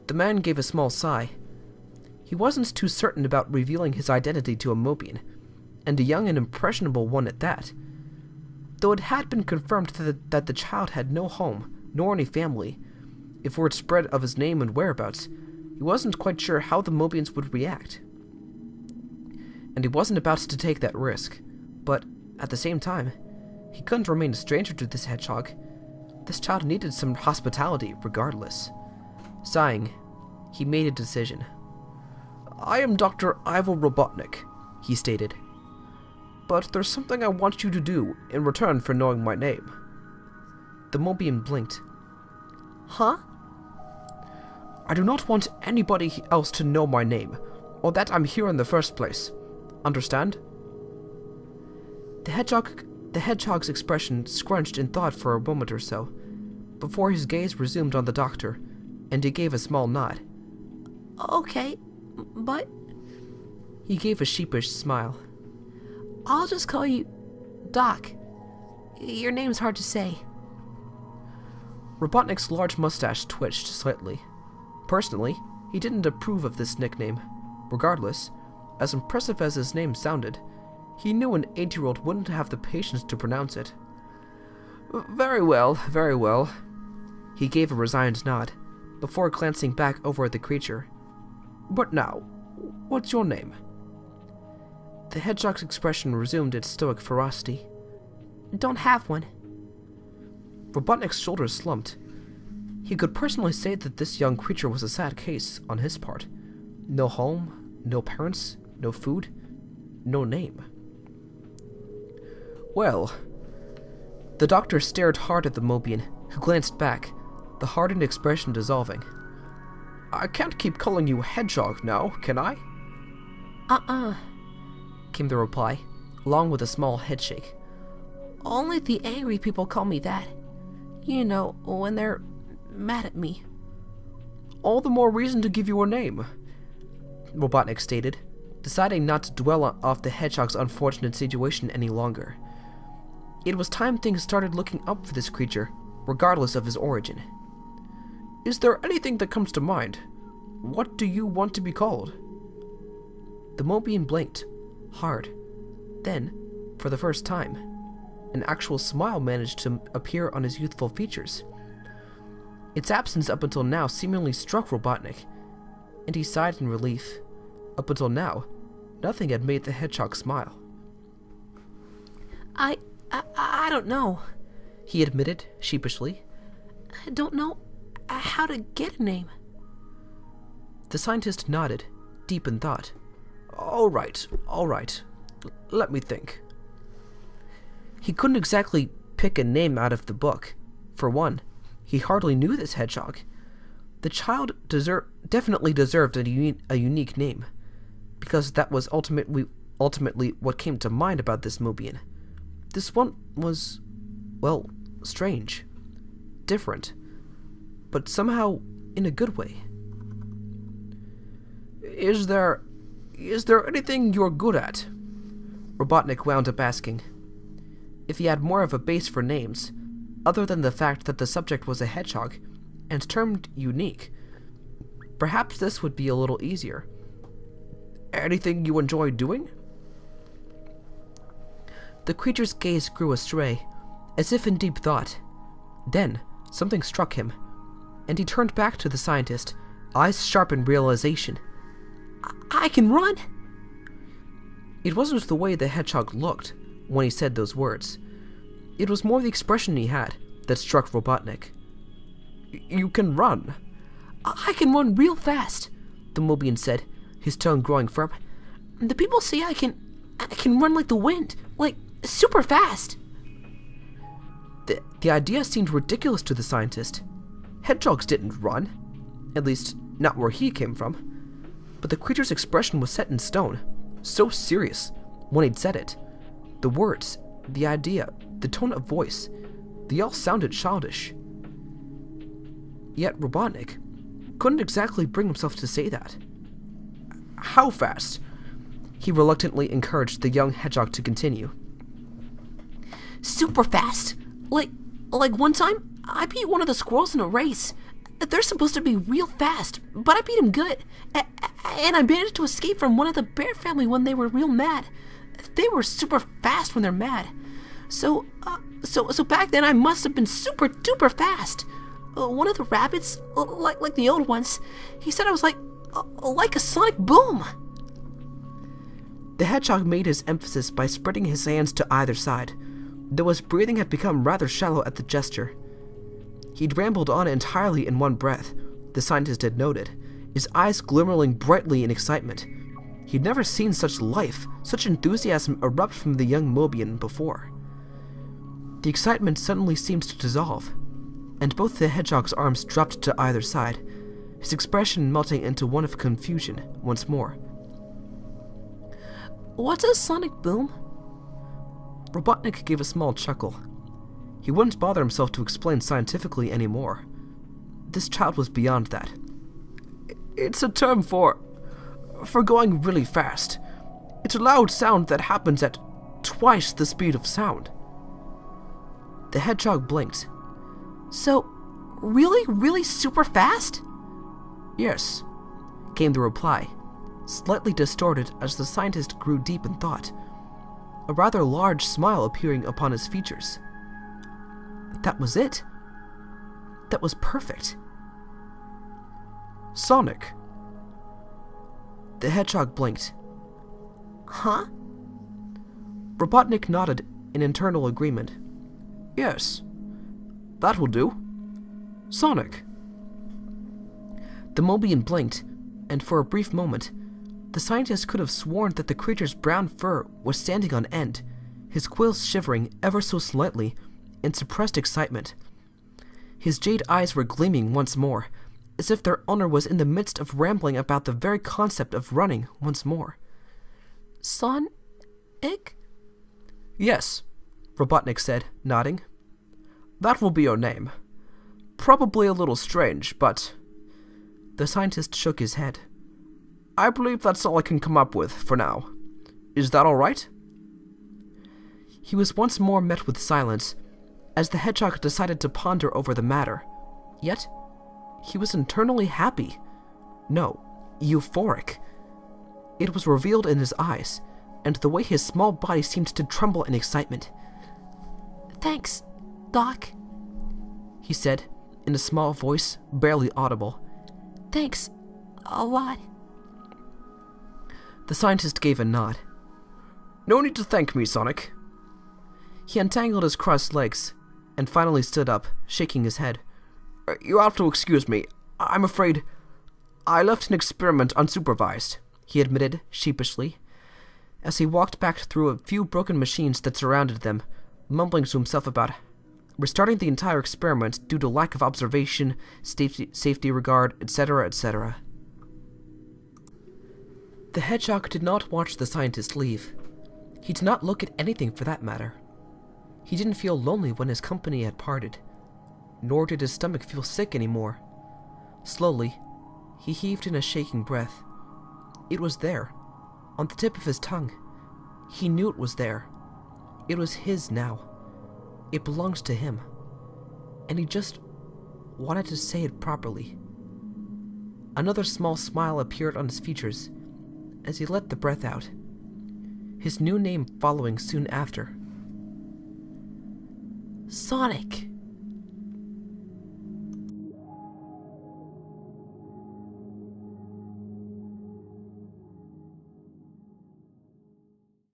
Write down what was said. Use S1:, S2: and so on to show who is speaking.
S1: The man gave a small sigh. He wasn't too certain about revealing his identity to a Mobian, and a young and impressionable one at that. Though it had been confirmed that the child had no home, nor any family, if word spread of his name and whereabouts, he wasn't quite sure how the Mobians would react. And he wasn't about to take that risk, but, at the same time, he couldn't remain a stranger to this hedgehog. This child needed some hospitality, regardless. Sighing, he made a decision. "I am Dr. Ivo Robotnik," he stated. "But there's something I want you to do in return for knowing my name." The Mobian blinked. "Huh?" "I do not want anybody else to know my name, or that I'm here in the first place. Understand?" The hedgehog's expression scrunched in thought for a moment or so, before his gaze resumed on the doctor, and he gave a small nod.
S2: "Okay, but..."
S1: He gave a sheepish smile.
S2: "I'll just call you Doc. Your name's hard to say."
S1: Robotnik's large mustache twitched slightly. Personally, he didn't approve of this nickname. Regardless, as impressive as his name sounded, he knew an 8-year-old wouldn't have the patience to pronounce it. Very well, very well." He gave a resigned nod, before glancing back over at the creature. "But now, what's your name?" The hedgehog's expression resumed its stoic ferocity.
S2: "Don't have one."
S1: Robotnik's shoulders slumped. He could personally say that this young creature was a sad case on his part. No home, no parents, no food, no name. Well, the doctor stared hard at the Mobian, who glanced back, the hardened expression dissolving. "I can't keep calling you Hedgehog now, can I?"
S2: Came the reply, along with a small headshake. "Only the angry people call me that. You know, when they're mad at me."
S1: "All the more reason to give you a name," Robotnik stated, deciding not to dwell off the hedgehog's unfortunate situation any longer. It was time things started looking up for this creature, regardless of his origin. "Is there anything that comes to mind? What do you want to be called?" The Mobian blinked, hard. Then, for the first time, an actual smile managed to appear on his youthful features. Its absence up until now seemingly struck Robotnik, and he sighed in relief. Up until now, nothing had made the hedgehog smile.
S2: I don't know,"
S1: he admitted, sheepishly.
S2: "I don't know how to get a name."
S1: The scientist nodded, deep in thought. All right. Let me think." He couldn't exactly pick a name out of the book. For one, he hardly knew this hedgehog. The child definitely deserved a unique name, because that was ultimately what came to mind about this Mobian. This one was, well, strange, different, but somehow in a good way. Is there anything you're good at?" Robotnik wound up asking. If he had more of a base for names, other than the fact that the subject was a hedgehog, and termed unique, perhaps this would be a little easier. "Anything you enjoy doing?" The creature's gaze grew astray, as if in deep thought. Then, something struck him, and he turned back to the scientist, eyes sharp in realization.
S2: I can run?"
S1: It wasn't the way the hedgehog looked when he said those words. It was more the expression he had that struck Robotnik. "You can run?"
S2: "I can run real fast," the Mobian said, his tone growing firm. "The people say I can run like the wind, like super fast."
S1: The idea seemed ridiculous to the scientist. Hedgehogs didn't run, at least not where he came from. But the creature's expression was set in stone, so serious when he'd said it. The words, the idea, the tone of voice, they all sounded childish. Yet Robotnik couldn't exactly bring himself to say that. "How fast?" He reluctantly encouraged the young hedgehog to continue.
S2: "Super fast. Like one time, I beat one of the squirrels in a race. they're supposed to be real fast, but I beat them good. And I managed to escape from one of the bear family when they were real mad. They were super fast when they're mad. So back then I must have been super duper fast. One of the rabbits, like the old ones, he said I was like a sonic boom.
S1: The hedgehog made his emphasis by spreading his hands to either side, though his breathing had become rather shallow at the gesture. He'd rambled on entirely in one breath, the scientist had noted, his eyes glimmering brightly in excitement. He'd never seen such life, such enthusiasm erupt from the young Mobian before. The excitement suddenly seemed to dissolve, and both the hedgehog's arms dropped to either side, his expression melting into one of confusion once more.
S2: What's a sonic boom?
S1: Robotnik gave a small chuckle. He wouldn't bother himself to explain scientifically anymore. This child was beyond that. It's a term for going really fast. It's a loud sound that happens at twice the speed of sound. The hedgehog blinked.
S2: So, really super fast?
S1: Yes, came the reply, slightly distorted as the scientist grew deep in thought, a rather large smile appearing upon his features. That was it. That was perfect. Sonic. The hedgehog blinked.
S2: Huh?
S1: Robotnik nodded in internal agreement. Yes, that will do. Sonic. The Mobian blinked, and for a brief moment, the scientist could have sworn that the creature's brown fur was standing on end, his quills shivering ever so slightly in suppressed excitement. His jade eyes were gleaming once more, as if their owner was in the midst of rambling about the very concept of running once more.
S2: Sonic?
S1: Yes, Robotnik said, nodding. That will be your name. Probably a little strange, but... The scientist shook his head. I believe that's all I can come up with for now. Is that all right? He was once more met with silence, as the hedgehog decided to ponder over the matter. Yet, he was internally happy. No, euphoric. It was revealed in his eyes, and the way his small body seemed to tremble in excitement.
S2: Thanks, Doc,
S1: he said, in a small voice, barely audible.
S2: Thanks a lot.
S1: The scientist gave a nod. No need to thank me, Sonic. He untangled his crossed legs, and finally stood up, shaking his head. You'll have to excuse me. I'm afraid I left an experiment unsupervised, he admitted sheepishly, as he walked back through a few broken machines that surrounded them, mumbling to himself about restarting the entire experiment due to lack of observation, safety regard, etc., etc. The hedgehog did not watch the scientist leave. He did not look at anything for that matter. He didn't feel lonely when his company had parted, nor did his stomach feel sick anymore. Slowly, he heaved in a shaking breath. It was there, on the tip of his tongue. He knew it was there. It was his now. It belonged to him. And he just wanted to say it properly. Another small smile appeared on his features as he let the breath out, his new name following soon after.
S2: Sonic.